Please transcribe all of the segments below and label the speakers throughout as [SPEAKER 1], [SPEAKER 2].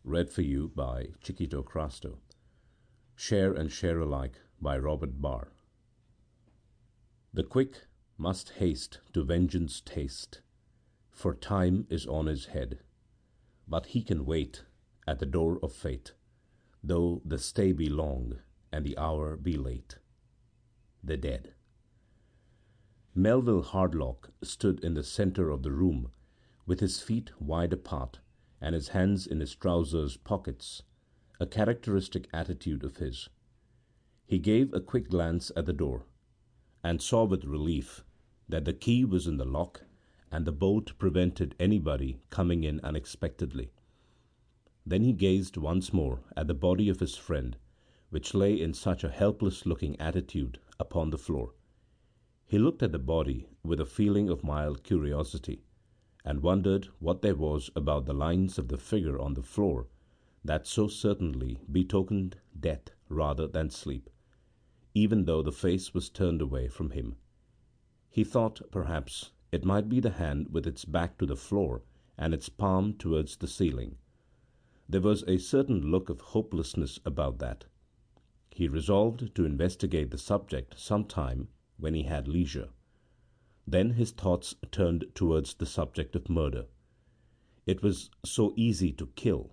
[SPEAKER 1] read for you by Chiquito Crasto. Share and share alike by Robert Barr. The quick must haste to vengeance taste, for time is on his head, but he can wait at the door of fate, though the stay be long and the hour be late. The Dead. Melville Hardlock stood in the centre of the room, with his feet wide apart and his hands in his trousers pockets, a characteristic attitude of his. He gave a quick glance at the door, and saw with relief that the key was in the lock and the bolt prevented anybody coming in unexpectedly. Then he gazed once more at the body of his friend, which lay in such a helpless-looking attitude upon the floor. He looked at the body with a feeling of mild curiosity, and wondered what there was about the lines of the figure on the floor that so certainly betokened death rather than sleep, even though the face was turned away from him. He thought, perhaps, it might be the hand with its back to the floor and its palm towards the ceiling. There was a certain look of hopelessness about that. He resolved to investigate the subject some time when he had leisure. Then his thoughts turned towards the subject of murder. It was so easy to kill.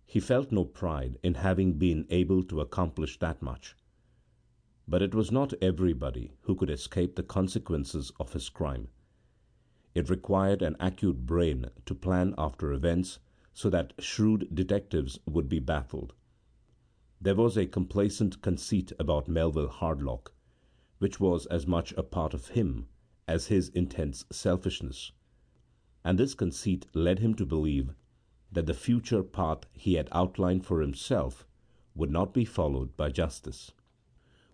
[SPEAKER 1] He felt no pride in having been able to accomplish that much. But it was not everybody who could escape the consequences of his crime. It required an acute brain to plan after events so that shrewd detectives would be baffled. There was a complacent conceit about Melville Hardlock, which was as much a part of him as his intense selfishness, and this conceit led him to believe that the future path he had outlined for himself would not be followed by justice.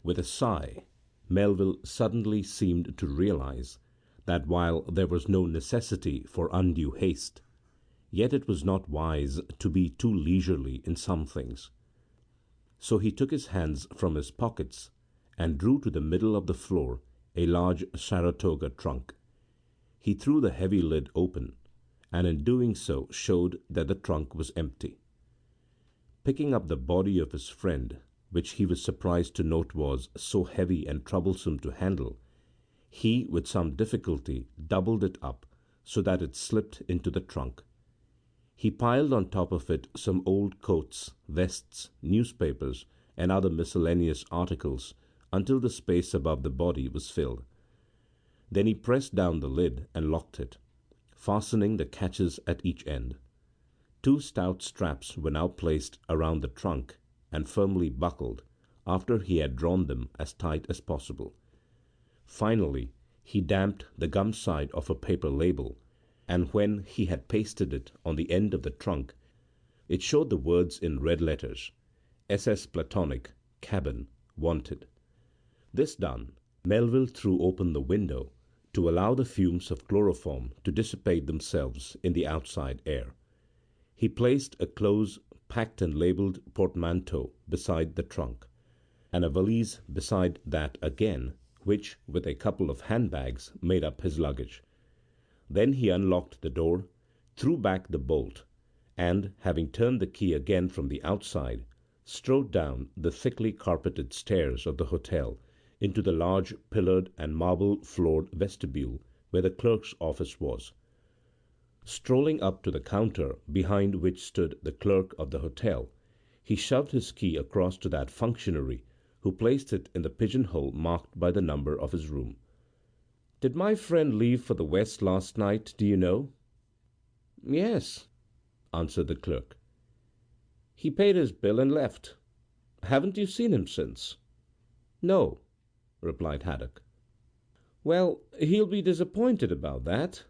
[SPEAKER 1] With a sigh, Melville suddenly seemed to realize that while there was no necessity for undue haste, yet it was not wise to be too leisurely in some things. So he took his hands from his pockets and drew to the middle of the floor a large Saratoga trunk. He threw the heavy lid open, and in doing so showed that the trunk was empty. Picking up the body of his friend, which he was surprised to note was so heavy and troublesome to handle, he with some difficulty doubled it up so that it slipped into the trunk. He piled on top of it some old coats, vests, newspapers, and other miscellaneous articles until the space above the body was filled. Then he pressed down the lid and locked it, fastening the catches at each end. Two stout straps were now placed around the trunk and firmly buckled after he had drawn them as tight as possible. Finally, he damped the gum side of a paper label, and when he had pasted it on the end of the trunk, it showed the words in red letters, SS Platonic, Cabin, Wanted. This done, Melville threw open the window to allow the fumes of chloroform to dissipate themselves in the outside air. He placed a close packed and labelled portmanteau beside the trunk, and a valise beside that again, which, with a couple of handbags, made up his luggage. Then he unlocked the door, threw back the bolt, and, having turned the key again from the outside, strode down the thickly carpeted stairs of the hotel into the large pillared and marble-floored vestibule where the clerk's office was. Strolling up to the counter behind which stood the clerk of the hotel, he shoved his key across to that functionary, who placed it in the pigeon-hole marked by the number of his room. "Did my friend leave for the West last night, do you know?" "Yes," answered the clerk. "He paid his bill and left. Haven't you seen him since?" "No," replied Haddock. "Well, he'll be disappointed about that,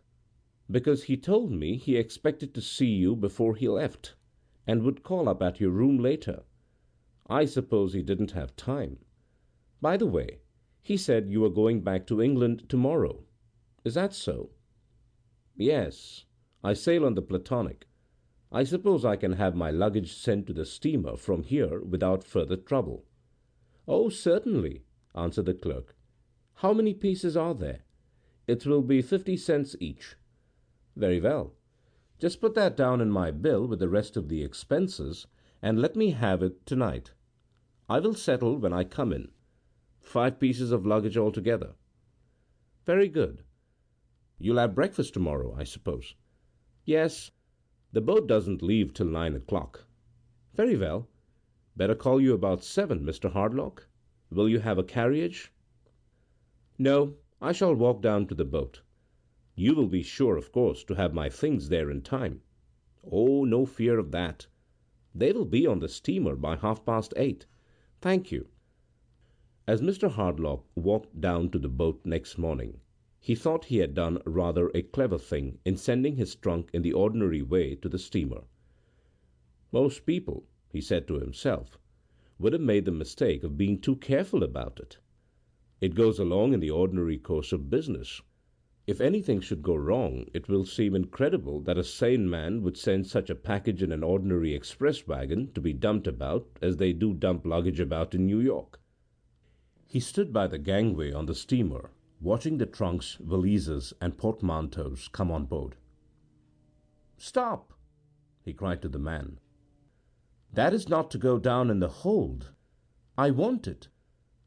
[SPEAKER 1] because he told me he expected to see you before he left, and would call up at your room later. I suppose he didn't have time. By the way, he said you were going back to England tomorrow. Is that so?" "Yes. I sail on the Platonic. I suppose I can have my luggage sent to the steamer from here without further trouble." "Oh, certainly," answered the clerk. "How many pieces are there?" "It will be 50 cents each." "Very well. Just put that down in my bill with the rest of the expenses and let me have it tonight. I will settle when I come in. 5 pieces of luggage altogether. Very good. You'll have breakfast tomorrow, I suppose. Yes. The boat doesn't leave till 9 o'clock. Very well. Better call you about 7, Mr. Hardlock. Will you have a carriage? No, I shall walk down to the boat. You will be sure, of course, to have my things there in time. Oh, no fear of that. They will be on the steamer by 8:30. Thank you. As Mr. Hardlock walked down to the boat next morning, he thought he had done rather a clever thing in sending his trunk in the ordinary way to the steamer. Most people, he said to himself, would have made the mistake of being too careful about it. It goes along in the ordinary course of business. If anything should go wrong, it will seem incredible that a sane man would send such a package in an ordinary express wagon to be dumped about as they do dump luggage about in New York. He stood by the gangway on the steamer, watching the trunks, valises, and portmanteaus come on board. "Stop!" he cried to the man. "That is not to go down in the hold. I want it.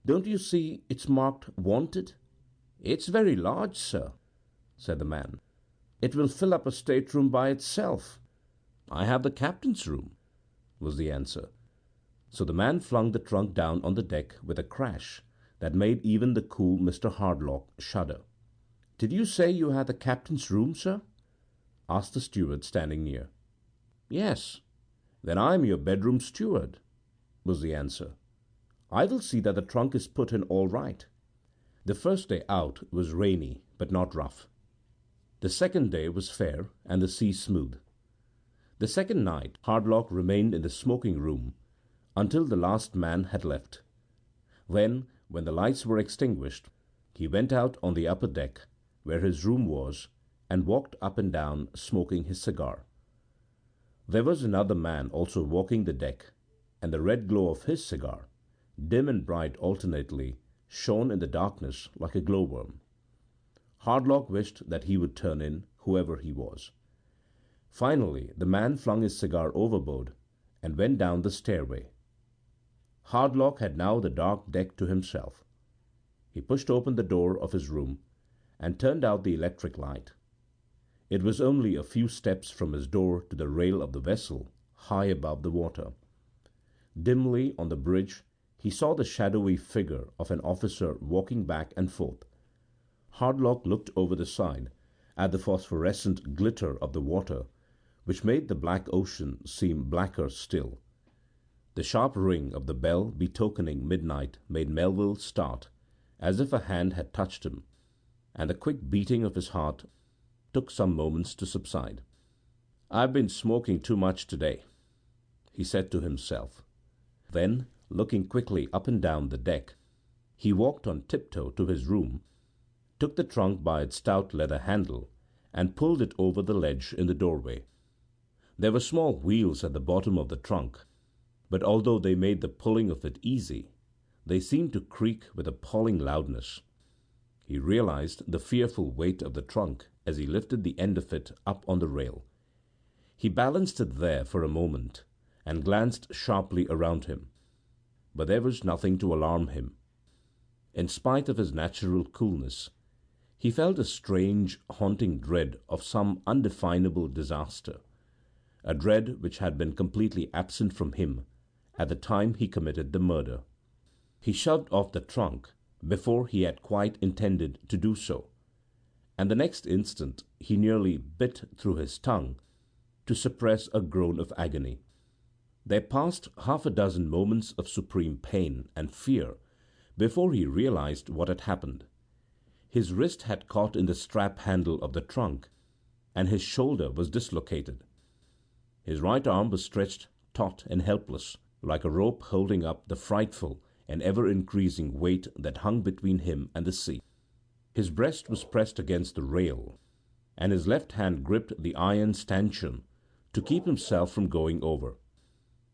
[SPEAKER 1] Don't you see it's marked 'Wanted'?" "It's very large, sir," said the man. "It will fill up a stateroom by itself." "I have the captain's room," was the answer. So the man flung the trunk down on the deck with a crash that made even the cool Mr. Hardlock shudder. "Did you say you had the captain's room, sir?" asked the steward standing near. "Yes." "Then I am your bedroom steward," was the answer. "I will see that the trunk is put in all right." The first day out was rainy, but not rough. The second day was fair, and the sea smooth. The second night Hardlock remained in the smoking room until the last man had left. Then, when the lights were extinguished, he went out on the upper deck, where his room was, and walked up and down smoking his cigar. There was another man also walking the deck, and the red glow of his cigar, dim and bright alternately, shone in the darkness like a glowworm. Hardlock wished that he would turn in, whoever he was. Finally the man flung his cigar overboard and went down the stairway. Hardlock had now the dark deck to himself. He pushed open the door of his room and turned out the electric light. It was only a few steps from his door to the rail of the vessel, high above the water. Dimly on the bridge he saw the shadowy figure of an officer walking back and forth. Hardlock looked over the side at the phosphorescent glitter of the water, which made the black ocean seem blacker still. The sharp ring of the bell betokening midnight made Melville start, as if a hand had touched him, and the quick beating of his heart took some moments to subside. "I've been smoking too much today," he said to himself. Then, looking quickly up and down the deck, he walked on tiptoe to his room, took the trunk by its stout leather handle, and pulled it over the ledge in the doorway. There were small wheels at the bottom of the trunk, but although they made the pulling of it easy, they seemed to creak with appalling loudness. He realized the fearful weight of the trunk as he lifted the end of it up on the rail. He balanced it there for a moment and glanced sharply around him, but there was nothing to alarm him. In spite of his natural coolness, he felt a strange, haunting dread of some undefinable disaster, a dread which had been completely absent from him at the time he committed the murder. He shoved off the trunk before he had quite intended to do so, and the next instant he nearly bit through his tongue to suppress a groan of agony. There passed half a dozen moments of supreme pain and fear before he realized what had happened. His wrist had caught in the strap handle of the trunk, and his shoulder was dislocated. His right arm was stretched taut and helpless, like a rope holding up the frightful and ever-increasing weight that hung between him and the sea. His breast was pressed against the rail, and his left hand gripped the iron stanchion to keep himself from going over.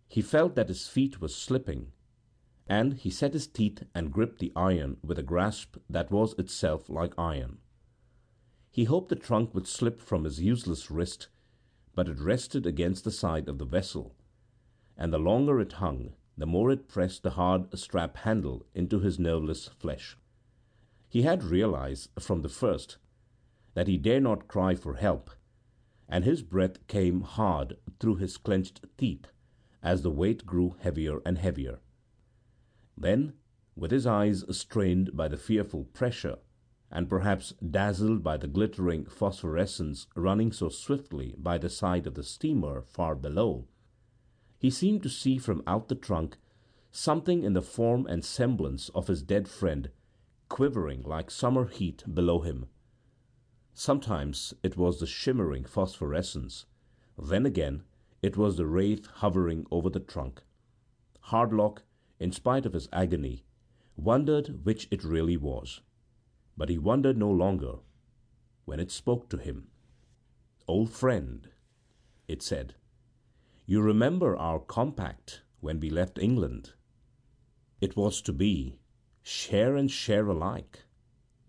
[SPEAKER 1] He felt that his feet were slipping, and he set his teeth and gripped the iron with a grasp that was itself like iron. He hoped the trunk would slip from his useless wrist, but it rested against the side of the vessel, and the longer it hung, the more it pressed the hard strap handle into his nerveless flesh. He had realized from the first that he dare not cry for help, and his breath came hard through his clenched teeth as the weight grew heavier and heavier. Then, with his eyes strained by the fearful pressure, and perhaps dazzled by the glittering phosphorescence running so swiftly by the side of the steamer far below, he seemed to see from out the trunk something in the form and semblance of his dead friend quivering like summer heat below him. Sometimes it was the shimmering phosphorescence, then again it was the wraith hovering over the trunk. Hardlock, in spite of his agony, wondered which it really was. But he wondered no longer when it spoke to him. "Old friend," it said, "you remember our compact when we left England. It was to be share and share alike.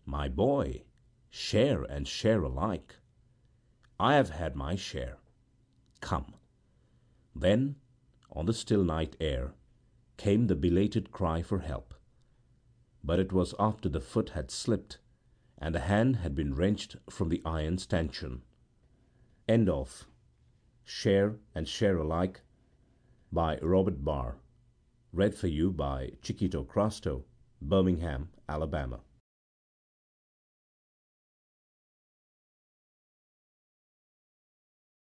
[SPEAKER 1] My boy, share and share alike. I have had my share. Come." Then, on the still night air, came the belated cry for help. But it was after the foot had slipped and the hand had been wrenched from the iron stanchion. End of Share and Share Alike by Robert Barr. Read for you by Chiquito Crasto, Birmingham, Alabama.